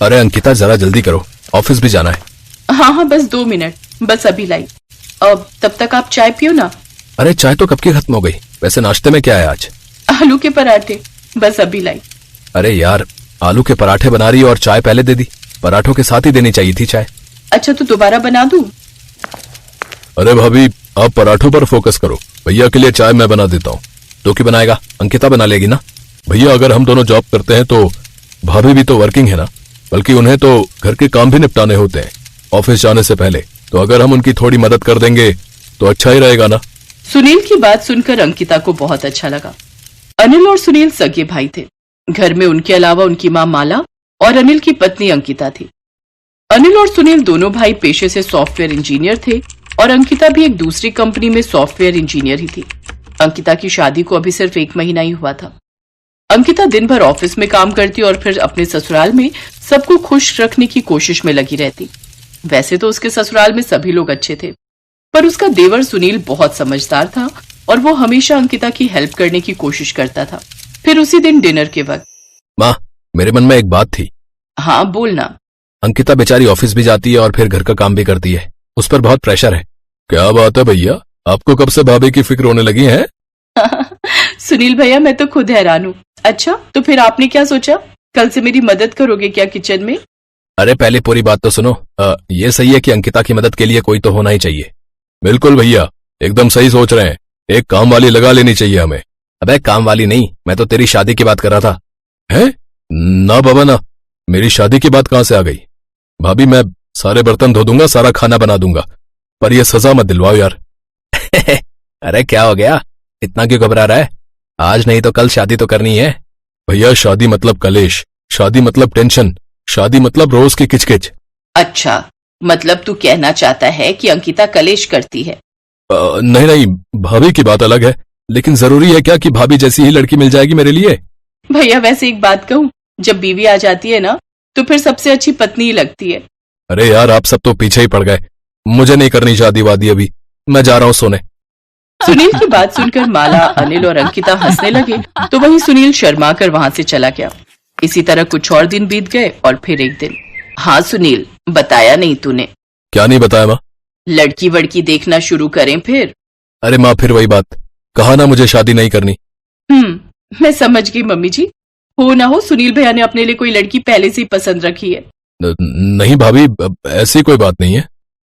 अरे अंकिता जरा जल्दी करो, ऑफिस भी जाना है। हाँ हाँ बस 2 मिनट, बस अभी लाई। अब तब तक आप चाय पियो ना। अरे चाय तो कब की खत्म हो गई। वैसे नाश्ते में क्या है आज? आलू के पराठे, बस अभी लाई। अरे यार, आलू के पराठे बना रही हो और चाय पहले दे दी। पराठों के साथ ही देनी चाहिए थी चाय। अच्छा तो दोबारा बना दूं? अरे भाभी, आप पराठों पर फोकस करो। भैया के लिए चाय मैं बना देता हूँ। तो क्या बनाएगा? अंकिता बना लेगी ना। भैया अगर हम दोनों जॉब करते हैं तो भाभी भी तो वर्किंग है ना, बल्कि उन्हें तो घर के काम भी निपटाने होते हैं ऑफिस जाने से पहले। तो अगर हम उनकी थोड़ी मदद कर देंगे तो अच्छा ही रहेगा ना। सुनील की बात सुनकर अंकिता को बहुत अच्छा लगा। अनिल और सुनील सगे भाई थे। घर में उनके अलावा उनकी माँ माला और अनिल की पत्नी अंकिता थी। अनिल और सुनील दोनों भाई पेशे से सॉफ्टवेयर इंजीनियर थे और अंकिता भी एक दूसरी कंपनी में सॉफ्टवेयर इंजीनियर ही थी। अंकिता की शादी को अभी सिर्फ 1 महीना ही हुआ था। अंकिता दिन भर ऑफिस में काम करती और फिर अपने ससुराल में सबको खुश रखने की कोशिश में लगी रहती। वैसे तो उसके ससुराल में सभी लोग अच्छे थे, पर उसका देवर सुनील बहुत समझदार था और वो हमेशा अंकिता की हेल्प करने की कोशिश करता था। फिर उसी दिन डिनर के वक्त, माँ, मेरे मन में एक बात थी। हाँ बोलना। अंकिता बेचारी ऑफिस भी जाती है और फिर घर का काम भी करती है, उस पर बहुत प्रेशर है। क्या बात है भैया, आपको कब से भाभी की फिक्र होने लगी है? सुनील भैया, मैं तो खुद हैरान हूँ। अच्छा तो फिर आपने क्या सोचा, कल से मेरी मदद करोगे क्या किचन में? अरे पहले पूरी बात तो सुनो। ये सही है कि अंकिता की मदद के लिए कोई तो होना ही चाहिए। बिल्कुल भैया, एकदम सही सोच रहे हैं। एक काम वाली लगा लेनी चाहिए हमें। अबे काम वाली नहीं, मैं तो तेरी शादी की बात कर रहा था। हैं? ना बाबा ना, मेरी शादी की बात कहां से आ गई? भाभी मैं सारे बर्तन धो दूंगा, सारा खाना बना दूंगा, पर यह सजा मत दिलवाओ यार। अरे क्या हो गया, इतना क्यों घबरा रहा है? आज नहीं तो कल शादी तो करनी है। भैया शादी मतलब कलेश, शादी मतलब टेंशन, शादी मतलब रोज की किचकिच। अच्छा, मतलब तू कहना चाहता है कि अंकिता कलेश करती है? नहीं नहीं, भाभी की बात अलग है, लेकिन जरूरी है क्या कि भाभी जैसी ही लड़की मिल जाएगी मेरे लिए? भैया वैसे एक बात कहूँ, जब बीवी आ जाती है ना तो फिर सबसे अच्छी पत्नी ही लगती है। अरे यार, आप सब तो पीछे ही पड़ गए। मुझे नहीं करनी शादी वादी अभी, मैं जा रहा हूँ सोने। सुनील की बात सुनकर माला, अनिल और अंकिता हंसने लगे तो वहीं सुनील शर्मा कर वहां से चला गया। इसी तरह कुछ और दिन बीत गए और फिर एक दिन। हाँ सुनील, बताया नहीं तूने? क्या नहीं बताया माँ? लड़की वड़की देखना शुरू करें फिर? अरे माँ, फिर वही बात, कहा ना मुझे शादी नहीं करनी। मैं समझ गई मम्मी जी। हो ना हो सुनील भैया ने अपने लिए कोई लड़की पहले से ही पसंद रखी है। नहीं भाभी, ऐसी कोई बात नहीं है।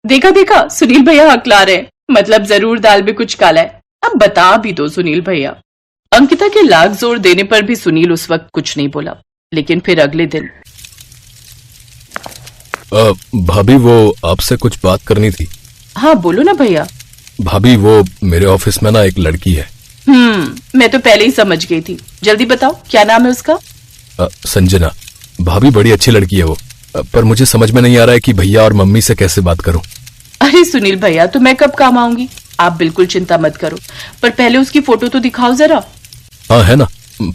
देखा देखा, सुनील भैया हकला रहे, मतलब जरूर दाल में कुछ काला है। अब बता भी दो सुनील भैया। अंकिता के लाख जोर देने पर भी सुनील उस वक्त कुछ नहीं बोला। लेकिन फिर अगले दिन, भाभी वो आपसे कुछ बात करनी थी। हाँ बोलो ना भैया। भाभी वो मेरे ऑफिस में ना एक लड़की है। मैं तो पहले ही समझ गई थी। जल्दी बताओ क्या नाम है उसका? संजना। भाभी बड़ी अच्छी लड़की है वो, पर मुझे समझ में नहीं आ रहा है कि भैया और मम्मी से कैसे बात करूं। अरे सुनील भैया, तो मैं कब काम आऊंगी? आप बिल्कुल चिंता मत करो, पर पहले उसकी फोटो तो दिखाओ जरा। हाँ है ना,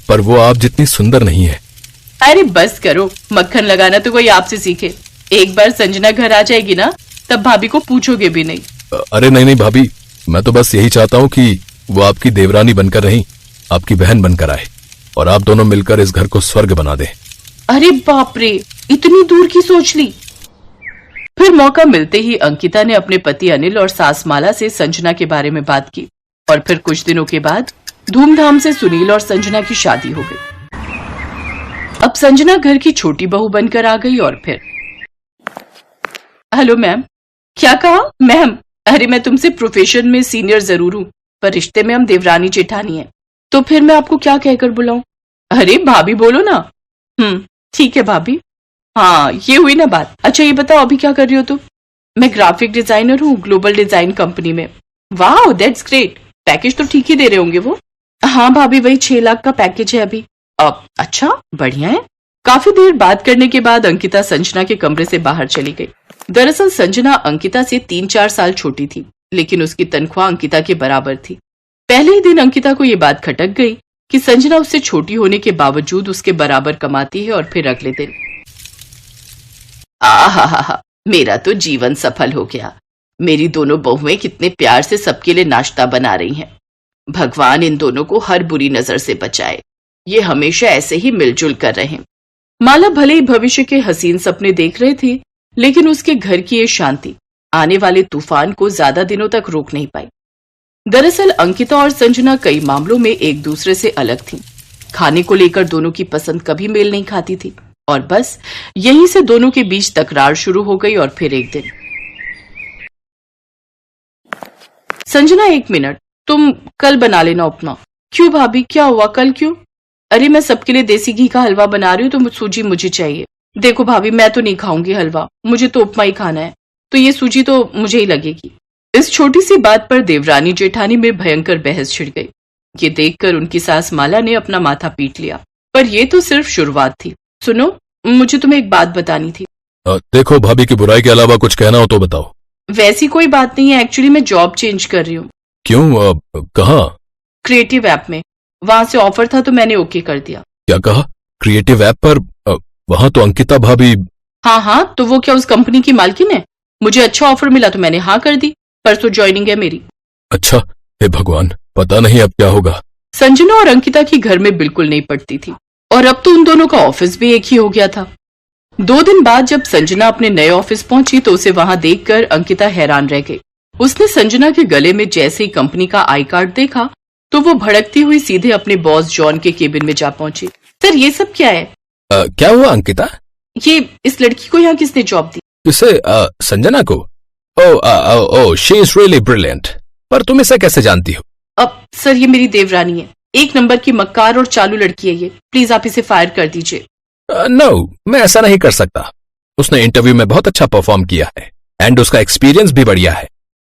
पर वो आप जितनी सुंदर नहीं है। अरे बस करो, मक्खन लगाना तो कोई आपसे सीखे। एक बार संजना घर आ जाएगी ना, तब भाभी को पूछोगे भी नहीं। अरे नहीं नहीं भाभी, मैं तो बस यही चाहता हूँ कि वो आपकी देवरानी बनकर नहीं, आपकी बहन बनकर आए और आप दोनों मिलकर इस घर को स्वर्ग बना दें। अरे बाप रे, इतनी दूर की सोच ली। फिर मौका मिलते ही अंकिता ने अपने पति अनिल और सास माला से संजना के बारे में बात की और फिर कुछ दिनों के बाद धूमधाम से सुनील और संजना की शादी हो गई। अब संजना घर की छोटी बहू बनकर आ गई और फिर, हेलो मैम। क्या कहा मैम? अरे मैं तुमसे प्रोफेशन में सीनियर जरूर हूँ, पर रिश्ते में हम देवरानी जेठानी हैं। तो फिर मैं आपको क्या कहकर बुलाऊं? अरे भाभी बोलो ना। ठीक है भाभी। हाँ ये हुई ना बात। अच्छा ये बताओ अभी क्या कर रही हो तुम? मैं ग्राफिक डिजाइनर हूँ ग्लोबल डिजाइन कंपनी में। वाह दैट्स ग्रेट। पैकेज तो ठीक ही दे रहे होंगे वो? हाँ भाभी, वही 6 लाख का पैकेज है अभी। अब अच्छा बढ़िया है। काफी देर बात करने के बाद अंकिता संजना के कमरे से बाहर चली गई। दरअसल संजना अंकिता से 3-4 साल छोटी थी, लेकिन उसकी तनख्वाह अंकिता के बराबर थी। पहले ही दिन अंकिता को ये बात खटक गई कि संजना उससे छोटी होने के बावजूद उसके बराबर कमाती है। और फिर अगले दिन, आहा, मेरा तो जीवन सफल हो गया। मेरी दोनों बहुएं कितने प्यार से सबके लिए नाश्ता बना रही हैं। भगवान इन दोनों को हर बुरी नजर से बचाए। ये हमेशा ऐसे ही मिलजुल कर रहें। माला भले ही भविष्य के हसीन सपने देख रहे थे, लेकिन उसके घर की ये शांति आने वाले तूफान को ज्यादा दिनों तक रोक नहीं पाई। दरअसल अंकिता और संजना कई मामलों में एक दूसरे से अलग थीं। खाने को लेकर दोनों की पसंद कभी मेल नहीं खाती थी और बस यहीं से दोनों के बीच तकरार शुरू हो गई। और फिर एक दिन, संजना 1 मिनट, तुम कल बना लेना उपमा। क्यों भाभी, क्या हुआ, कल क्यों? अरे मैं सबके लिए देसी घी का हलवा बना रही हूँ तो सूजी मुझे चाहिए। देखो भाभी, मैं तो नहीं खाऊंगी हलवा, मुझे तो उपमा ही खाना है, तो ये सूजी तो मुझे ही लगेगी। इस छोटी सी बात पर देवरानी जेठानी में भयंकर बहस छिड़ गई। ये देखकर उनकी सास माला ने अपना माथा पीट लिया। पर ये तो सिर्फ शुरुआत थी। सुनो, मुझे तुम्हें एक बात बतानी थी। देखो भाभी की बुराई के अलावा कुछ कहना हो तो बताओ। वैसी कोई बात नहीं है, एक्चुअली मैं जॉब चेंज कर रही हूँ। क्यों, कहाँ? क्रिएटिव ऐप में। वहां से ऑफर था तो मैंने ओके कर दिया। क्या कहा? क्रिएटिव ऐप पर? वहाँ तो अंकिता भाभी। हाँ, तो वो क्या उस कंपनी की मालकिन है? मुझे अच्छा ऑफर मिला तो मैंने हाँ कर दी। परसों ज्वाइनिंग है मेरी। अच्छा, हे भगवान, पता नहीं अब क्या होगा। संजना और अंकिता की घर में बिल्कुल नहीं पड़ती थी और अब तो उन दोनों का ऑफिस भी एक ही हो गया था। 2 दिन बाद जब संजना अपने नए ऑफिस पहुंची तो उसे वहां देखकर अंकिता हैरान रह गई। उसने संजना के गले में जैसे ही कंपनी का आई कार्ड देखा तो वो भड़कती हुई सीधे अपने बॉस जॉन के केबिन में जा पहुंची। सर, ये सब क्या है? क्या हुआ अंकिता? ये इस लड़की को यहाँ किसने जॉब दी? किसे? संजना को? ओह, शी इज रियली ब्रिलियंट। पर तुम इसे कैसे जानती हो? अब सर, ये मेरी देवरानी है, 1 नंबर की मक्कार और चालू लड़की है ये। प्लीज आप इसे फायर कर दीजिए। नो, मैं ऐसा नहीं कर सकता। उसने इंटरव्यू में बहुत अच्छा परफॉर्म किया है एंड उसका एक्सपीरियंस भी बढ़िया है।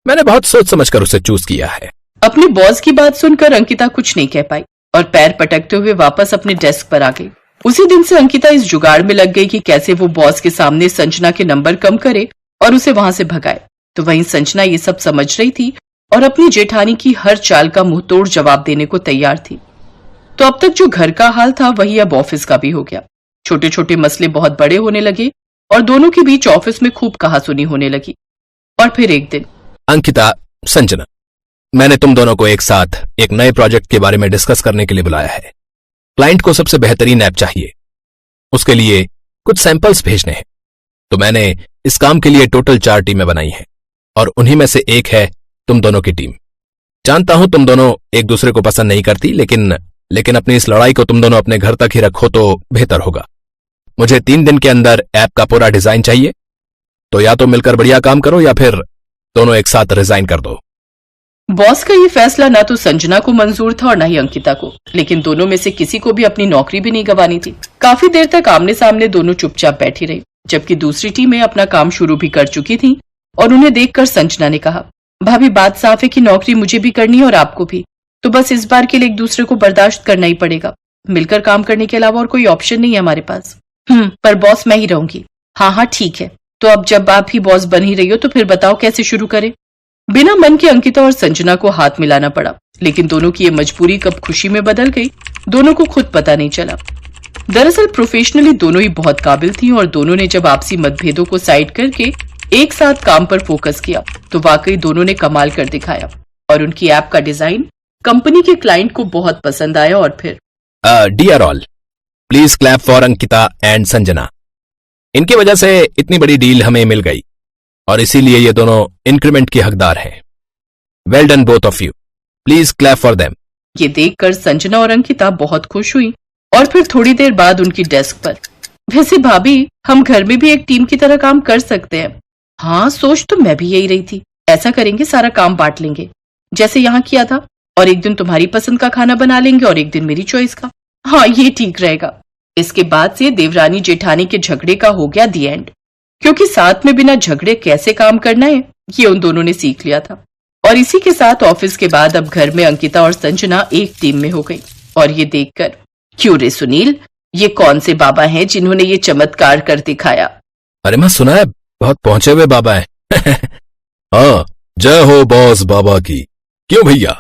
मैंने बहुत सोच समझकर उसे चूज किया है। अपने बॉस की बात सुनकर अंकिता कुछ नहीं कह पाई और पैर पटकते हुए वापस अपने डेस्क पर आ गई। उसी दिन से अंकिता इस जुगाड़ में लग गई कि कैसे वो बॉस के सामने संजना के नंबर कम करे और उसे वहां से भगाए। तो वहीं संजना ये सब समझ रही थी और अपनी जेठानी की हर चाल का मुंहतोड़ जवाब देने को तैयार थी। तो अब तक जो घर का हाल था वही अब ऑफिस का भी हो गया। छोटे छोटे मसले बहुत बड़े होने लगे और दोनों के बीच ऑफिस में खूब कहासुनी होने लगी। और फिर एक दिन, अंकिता, संजना, मैंने तुम दोनों को एक साथ एक नए प्रोजेक्ट के बारे में डिस्कस करने के लिए बुलाया है। क्लाइंट को सबसे बेहतरीन ऐप चाहिए, उसके लिए कुछ सैंपल्स भेजने हैं। तो मैंने इस काम के लिए टोटल 4 टीमें बनाई हैं और उन्हीं में से एक है तुम दोनों की टीम। जानता हूं तुम दोनों एक दूसरे को पसंद नहीं करती, लेकिन अपनी इस लड़ाई को तुम दोनों अपने घर तक ही रखो तो बेहतर होगा। मुझे 3 दिन के अंदर ऐप का पूरा डिजाइन चाहिए। तो या तो मिलकर बढ़िया काम करो या फिर दोनों एक साथ रिजाइन कर दो। बॉस का ये फैसला ना तो संजना को मंजूर था और ना ही अंकिता को, लेकिन दोनों में से किसी को भी अपनी नौकरी भी नहीं गंवानी थी। काफी देर तक आमने सामने दोनों चुपचाप बैठी रही, जबकि दूसरी टीमें अपना काम शुरू भी कर चुकी थीं। और उन्हें देखकर संजना ने कहा, भाभी बात साफ है कि नौकरी मुझे भी करनी है और आपको भी, तो बस इस बार के लिए एक दूसरे को बर्दाश्त करना ही पड़ेगा। मिलकर काम करने के अलावा और कोई ऑप्शन नहीं है हमारे पास। पर बॉस मैं ही रहूंगी। हाँ ठीक है, तो अब जब आप ही बॉस बन ही रही हो तो फिर बताओ कैसे शुरू करें। बिना मन के अंकिता और संजना को हाथ मिलाना पड़ा, लेकिन दोनों की ये मजबूरी कब खुशी में बदल गई दोनों को खुद पता नहीं चला। दरअसल प्रोफेशनली दोनों ही बहुत काबिल थी और दोनों ने जब आपसी मतभेदों को साइड करके एक साथ काम पर फोकस किया तो वाकई दोनों ने कमाल कर दिखाया और उनकी ऐप का डिजाइन कंपनी के क्लाइंट को बहुत पसंद आया। और फिर dear all, please clap for Ankita and Sanjana. इनकी वजह से इतनी बड़ी डील हमें मिल गई और इसीलिए ये दोनों इंक्रीमेंट के हकदार हैं। Well done both of you, please clap for them. ये देखकर संजना और अंकिता बहुत खुश हुई और फिर थोड़ी देर बाद उनकी डेस्क पर, वैसे भाभी हम घर में भी एक टीम की तरह काम कर सकते हैं। हाँ, सोच तो मैं भी यही रही थी। ऐसा करेंगे, सारा काम बांट लेंगे जैसे यहाँ किया था, और एक दिन तुम्हारी पसंद का खाना बना लेंगे और एक दिन मेरी चॉइस का। हाँ, ये ठीक रहेगा। इसके बाद से देवरानी जेठानी के झगड़े का हो गया दी एंड, क्योंकि साथ में बिना झगड़े कैसे काम करना है ये उन दोनों ने सीख लिया था। और इसी के साथ ऑफिस के बाद अब घर में अंकिता और संजना एक टीम में हो गई। और ये देखकर, क्यों रे सुनील, ये कौन से बाबा हैं जिन्होंने ये चमत्कार कर दिखाया? अरे मैं सुना है बहुत पहुंचे हुए बाबा हैं। हाँ, जय हो बॉस बाबा की। क्यों भैया?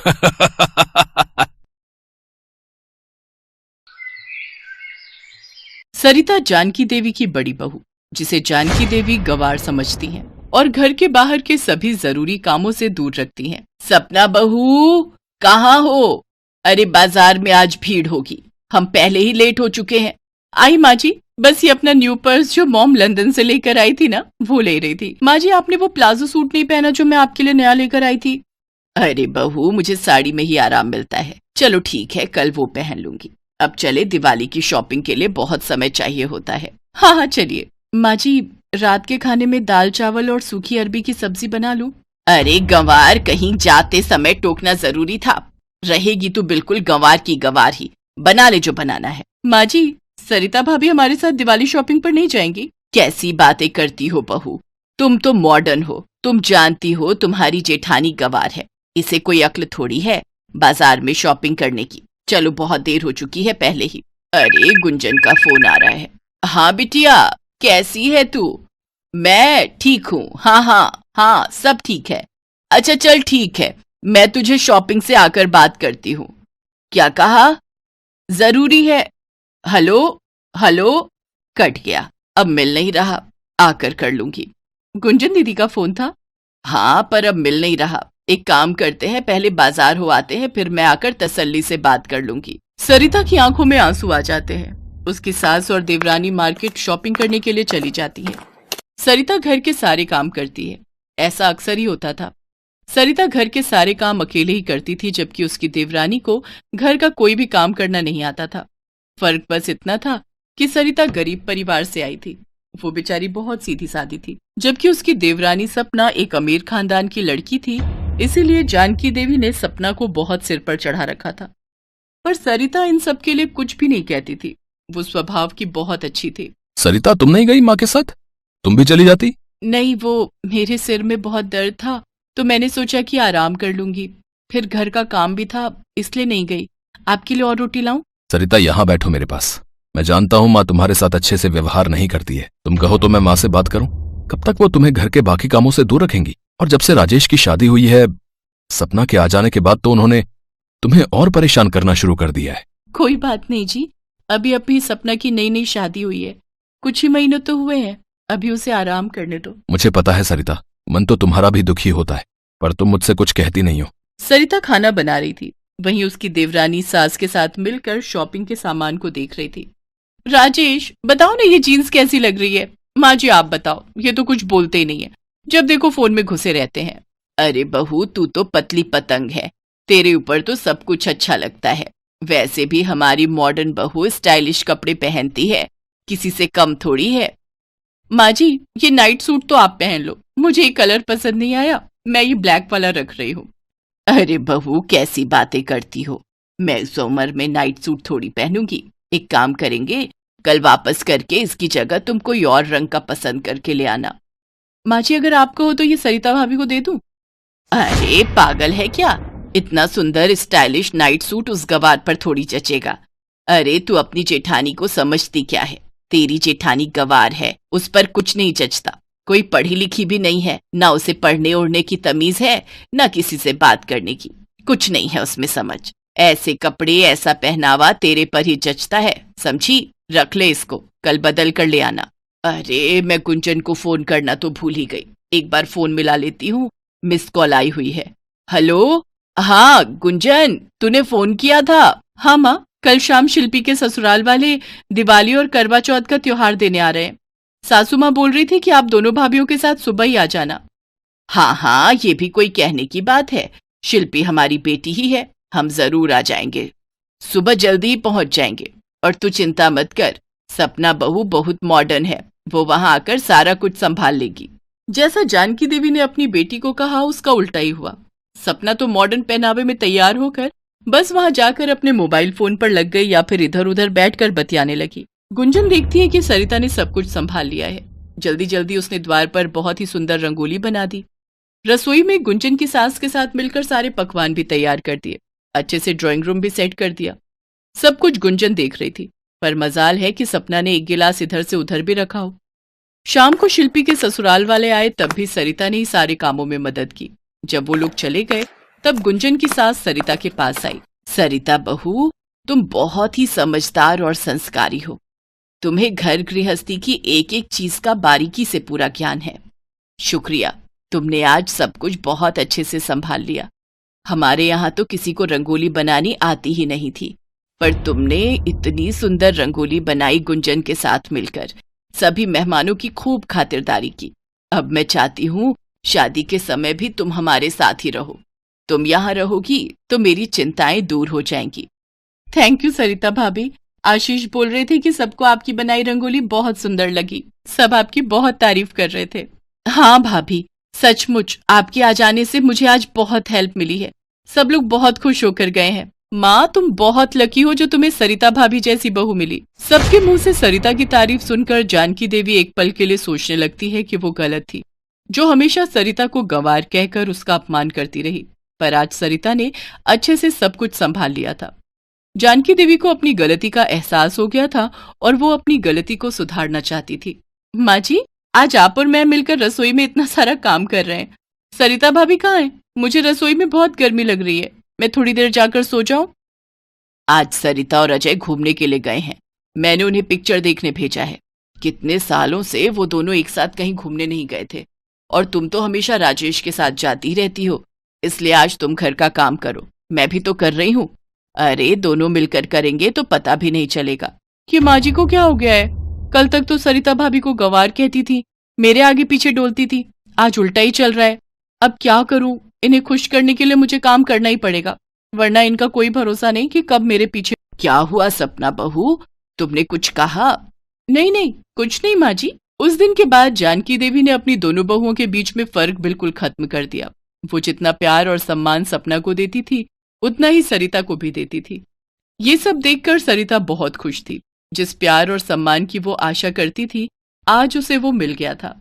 सरिता जानकी देवी की बड़ी बहू, जिसे जानकी देवी गवार समझती हैं और घर के बाहर के सभी जरूरी कामों से दूर रखती हैं। सपना बहू, कहाँ हो? अरे बाजार में आज भीड़ होगी, हम पहले ही लेट हो चुके हैं। आई माँ जी, बस ये अपना न्यू पर्स जो मॉम लंदन से लेकर आई थी ना, वो ले रही थी। माँ जी, आपने वो प्लाजो सूट नहीं पहना जो मैं आपके लिए नया लेकर आई थी। अरे बहू, मुझे साड़ी में ही आराम मिलता है। चलो ठीक है, कल वो पहन लूंगी। अब चले, दिवाली की शॉपिंग के लिए बहुत समय चाहिए होता है। हाँ हाँ चलिए। माँ जी, रात के खाने में दाल चावल और सूखी अरबी की सब्जी बना लूं? अरे गंवार, कहीं जाते समय टोकना जरूरी था। रहेगी तो बिल्कुल गंवार की गंवार ही। बना ले जो बनाना है। माँ जी, सरिता भाभी हमारे साथ दिवाली शॉपिंग पर नहीं जाएंगी? कैसी बातें करती हो बहू, तुम तो मॉडर्न हो। तुम जानती हो तुम्हारी जेठानी गंवार है, इसे कोई अक्ल थोड़ी है बाजार में शॉपिंग करने की। चलो, बहुत देर हो चुकी है पहले ही। अरे गुंजन का फोन आ रहा है। हाँ बिटिया, कैसी है तू? मैं ठीक हूँ। हाँ हाँ हाँ, सब ठीक है। अच्छा चल ठीक है, मैं तुझे शॉपिंग से आकर बात करती हूँ। क्या कहा? जरूरी है। हेलो हेलो, कट गया। अब मिल नहीं रहा, आकर कर लूंगी। गुंजन दीदी का फोन था। हाँ, पर अब मिल नहीं रहा। एक काम करते हैं, पहले बाजार हो आते हैं, फिर मैं आकर तसल्ली से बात कर लूंगी। सरिता की आंखों में आंसू आ जाते हैं। उसकी सास और देवरानी मार्केट शॉपिंग करने के लिए चली जाती है। सरिता घर के सारे काम करती है। ऐसा अक्सर ही होता था। सरिता घर के सारे काम अकेले ही करती थी, जबकि उसकी देवरानी को घर का कोई भी काम करना नहीं आता था। फर्क बस इतना था कि सरिता गरीब परिवार से आई थी। वो बेचारी बहुत सीधी सादी थी, जबकि उसकी देवरानी सपना एक अमीर खानदान की लड़की थी। इसीलिए जानकी देवी ने सपना को बहुत सिर पर चढ़ा रखा था। पर सरिता इन सब के लिए कुछ भी नहीं कहती थी। वो स्वभाव की बहुत अच्छी थी। सरिता, तुम नहीं गई माँ के साथ? तुम भी चली जाती। नहीं, वो मेरे सिर में बहुत दर्द था, तो मैंने सोचा कि आराम कर लूंगी। फिर घर का काम भी था, इसलिए नहीं गई। आपके लिए और रोटी लाऊं? सरिता, यहाँ बैठो मेरे पास। मैं जानता हूँ माँ तुम्हारे साथ अच्छे से व्यवहार नहीं करती है। तुम कहो तो मैं माँ से बात करूं। कब तक वो तुम्हें घर के बाकी कामों से दूर रखेंगी? और जब से राजेश की शादी हुई है, सपना के आ जाने के बाद तो उन्होंने तुम्हें और परेशान करना शुरू कर दिया है। कोई बात नहीं जी, अभी सपना की नई नई शादी हुई है, कुछ ही महीनों तो हुए हैं। अभी उसे आराम करने दो। मुझे पता है सरिता, मन तो तुम्हारा भी दुखी होता है, पर तुम मुझसे कुछ कहती नहीं हो। सरिता खाना बना रही थी, वहीं उसकी देवरानी सास के साथ मिलकर शॉपिंग के सामान को देख रही थी। राजेश, बताओ ना, ये जीन्स कैसी लग रही है? माँ जी आप बताओ, ये तो कुछ बोलते ही नहीं है, जब देखो फोन में घुसे रहते हैं। अरे बहू, तू तो पतली पतंग है, तेरे ऊपर तो सब कुछ अच्छा लगता है। वैसे भी हमारी मॉडर्न बहू स्टाइलिश कपड़े पहनती है, किसी से कम थोड़ी है। माँ जी, ये नाइट सूट तो आप पहन लो, मुझे ये कलर पसंद नहीं आया, मैं ये ब्लैक वाला रख रही हूँ। अरे बहू, कैसी बातें करती हो, मैं इस उम्र में नाइट सूट थोड़ी पहनूंगी। एक काम करेंगे, कल वापस करके इसकी जगह तुम कोई और रंग का पसंद करके ले आना। माँ जी, अगर आपको हो तो ये सरिता भाभी को दे दूं? अरे पागल है क्या, इतना सुंदर स्टाइलिश नाइट सूट उस गवार पर थोड़ी जचेगा। अरे तू अपनी जेठानी को समझती क्या है? तेरी जेठानी गवार है, उस पर कुछ नहीं जचता। कोई पढ़ी लिखी भी नहीं है, ना उसे पढ़ने ओढ़ने की तमीज है, ना किसी से बात करने की। कुछ नहीं है उसमें समझ। ऐसे कपड़े, ऐसा पहनावा तेरे पर ही जचता है, समझी? रख ले इसको, कल बदल कर ले आना। अरे मैं गुंजन को फोन करना तो भूल ही गई, एक बार फोन मिला लेती हूँ, मिस कॉल आई हुई है। हेलो, हाँ गुंजन, तूने फोन किया था? हाँ माँ, कल शाम शिल्पी के ससुराल वाले दिवाली और करवा चौथ का त्योहार देने आ रहे हैं। सासू माँ बोल रही थी कि आप दोनों भाभीयों के साथ सुबह ही आ जाना। हाँ हाँ, ये भी कोई कहने की बात है, शिल्पी हमारी बेटी ही है, हम जरूर आ जाएंगे। सुबह जल्दी ही पहुंच जाएंगे। और तू चिंता मत कर, सपना बहू बहुत मॉडर्न है, वो वहां आकर सारा कुछ संभाल लेगी। जैसा जानकी देवी ने अपनी बेटी को कहा, उसका उल्टा ही हुआ। सपना तो मॉडर्न पहनावे में तैयार होकर बस वहां जाकर अपने मोबाइल फोन पर लग गई या फिर इधर उधर बैठकर बतियाने लगी। गुंजन देखती है कि सरिता ने सब कुछ संभाल लिया है। जल्दी जल्दी उसने द्वार पर बहुत ही सुंदर रंगोली बना दी। रसोई में गुंजन की सास के साथ मिलकर सारे पकवान भी तैयार कर दिए, अच्छे से ड्राइंग रूम भी सेट कर दिया। सब कुछ गुंजन देख रही थी, पर मजाल है कि सपना ने एक गिलास इधर से उधर भी रखा हो। शाम को शिल्पी के ससुराल वाले आए, तब भी सरिता ने ही सारे कामों में मदद की। जब वो लोग चले गए, तब गुंजन की सास सरिता के पास आई। सरिता बहू, तुम बहुत ही समझदार और संस्कारी हो, तुम्हें घर गृहस्थी की एक एक चीज का बारीकी से पूरा ज्ञान है। शुक्रिया, तुमने आज सब कुछ बहुत अच्छे से संभाल लिया। हमारे यहाँ तो किसी को रंगोली बनानी आती ही नहीं थी, पर तुमने इतनी सुंदर रंगोली बनाई गुंजन के साथ मिलकर, सभी मेहमानों की खूब खातिरदारी की। अब मैं चाहती हूँ शादी के समय भी तुम हमारे साथ ही रहो। तुम यहाँ रहोगी तो मेरी चिंताएं दूर हो जाएंगी। थैंक यू सरिता भाभी। आशीष बोल रहे थे कि सबको आपकी बनाई रंगोली बहुत सुंदर लगी, सब आपकी बहुत तारीफ कर रहे थे। हाँ भाभी, सचमुच आपके आ जाने से मुझे आज बहुत हेल्प मिली है। सब लोग बहुत खुश होकर गए हैं। माँ, तुम बहुत लकी हो जो तुम्हें सरिता भाभी जैसी बहू मिली। सबके मुंह से सरिता की तारीफ सुनकर जानकी देवी एक पल के लिए सोचने लगती है कि वो गलत थी, जो हमेशा सरिता को गंवार कहकर उसका अपमान करती रही। पर आज सरिता ने अच्छे से सब कुछ संभाल लिया था। जानकी देवी को अपनी गलती का एहसास हो गया था और वो अपनी गलती को सुधारना चाहती थी। माँ जी, आज आप और मैं मिलकर रसोई में इतना सारा काम कर रहे हैं। सरिता भाभी कहाँ है? मुझे रसोई में बहुत गर्मी लग रही है। मैं थोड़ी देर जाकर सो जाऊं? आज सरिता और अजय घूमने के लिए गए हैं। मैंने उन्हें पिक्चर देखने भेजा है। कितने सालों से वो दोनों एक साथ कहीं घूमने नहीं गए थे। और तुम तो हमेशा राजेश के साथ जाती रहती हो, इसलिए आज तुम घर का काम करो। मैं भी तो कर रही हूँ। अरे, दोनों मिलकर करेंगे तो पता भी नहीं चलेगा कि माँ जी को क्या हो गया है। कल तक तो सरिता भाभी को गंवार कहती थी, मेरे आगे पीछे डोलती थी। आज उल्टा ही चल रहा है। अब क्या करूं? इन्हें खुश करने के लिए मुझे काम करना ही पड़ेगा, वरना इनका कोई भरोसा नहीं कि कब मेरे पीछे। क्या हुआ सपना बहू, तुमने कुछ कहा? नहीं नहीं, कुछ नहीं माँ जी। उस दिन के बाद जानकी देवी ने अपनी दोनों बहुओं के बीच में फर्क बिल्कुल खत्म कर दिया। वो जितना प्यार और सम्मान सपना को देती थी, उतना ही सरिता को भी देती थी। ये सब देखकर सरिता बहुत खुश थी। जिस प्यार और सम्मान की वो आशा करती थी, आज उसे वो मिल गया था।